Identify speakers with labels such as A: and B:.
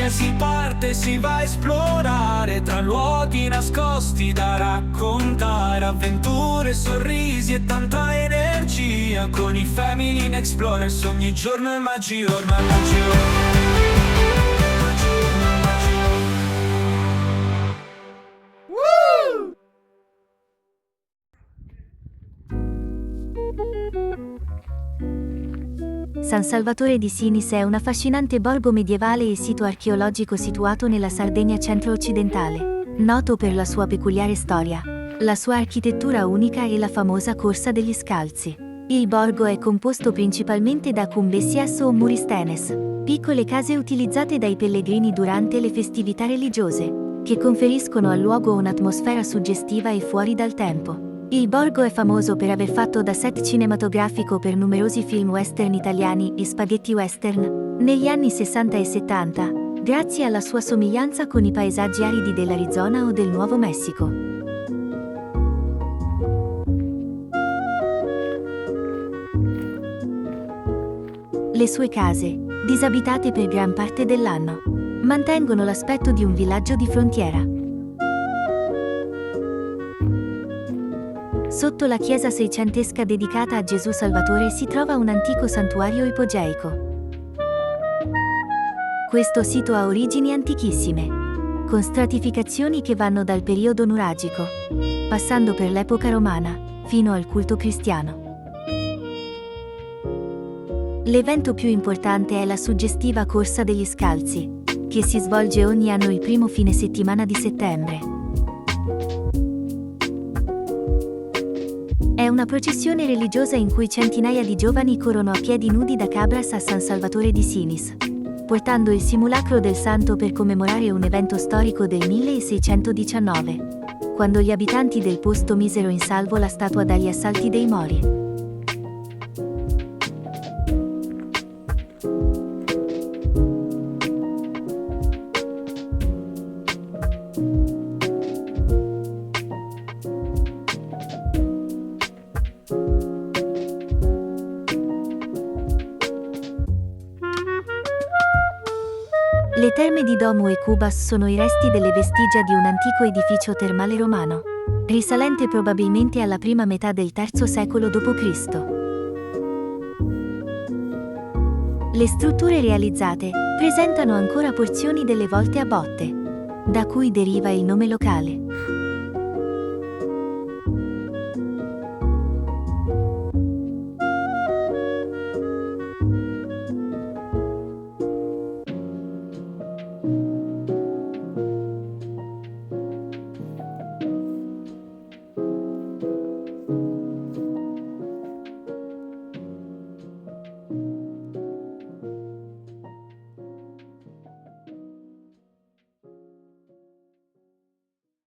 A: Sardegna si parte, si va a esplorare tra luoghi nascosti da raccontare, avventure, sorrisi e tanta energia. Con i Family in Explorers ogni giorno è magia, ormai è magia.
B: San Salvatore di Sinis è un affascinante borgo medievale e sito archeologico situato nella Sardegna centro-occidentale, noto per la sua peculiare storia, la sua architettura unica e la famosa Corsa degli Scalzi. Il borgo è composto principalmente da cumbessias o muristenes, piccole case utilizzate dai pellegrini durante le festività religiose, che conferiscono al luogo un'atmosfera suggestiva e fuori dal tempo. Il borgo è famoso per aver fatto da set cinematografico per numerosi film western italiani e spaghetti western negli anni 60 e 70, grazie alla sua somiglianza con i paesaggi aridi dell'Arizona o del Nuovo Messico. Le sue case, disabitate per gran parte dell'anno, mantengono l'aspetto di un villaggio di frontiera. Sotto la chiesa seicentesca dedicata a Gesù Salvatore si trova un antico santuario ipogeico. Questo sito ha origini antichissime, con stratificazioni che vanno dal periodo nuragico, passando per l'epoca romana, fino al culto cristiano. L'evento più importante è la suggestiva Corsa degli Scalzi, che si svolge ogni anno il primo fine settimana di settembre. È una processione religiosa in cui centinaia di giovani corrono a piedi nudi da Cabras a San Salvatore di Sinis, portando il simulacro del santo per commemorare un evento storico del 1619, quando gli abitanti del posto misero in salvo la statua dagli assalti dei Mori. Le terme di Domu e Cubas sono i resti delle vestigia di un antico edificio termale romano, risalente probabilmente alla prima metà del III secolo d.C. Le strutture realizzate presentano ancora porzioni delle volte a botte, da cui deriva il nome locale.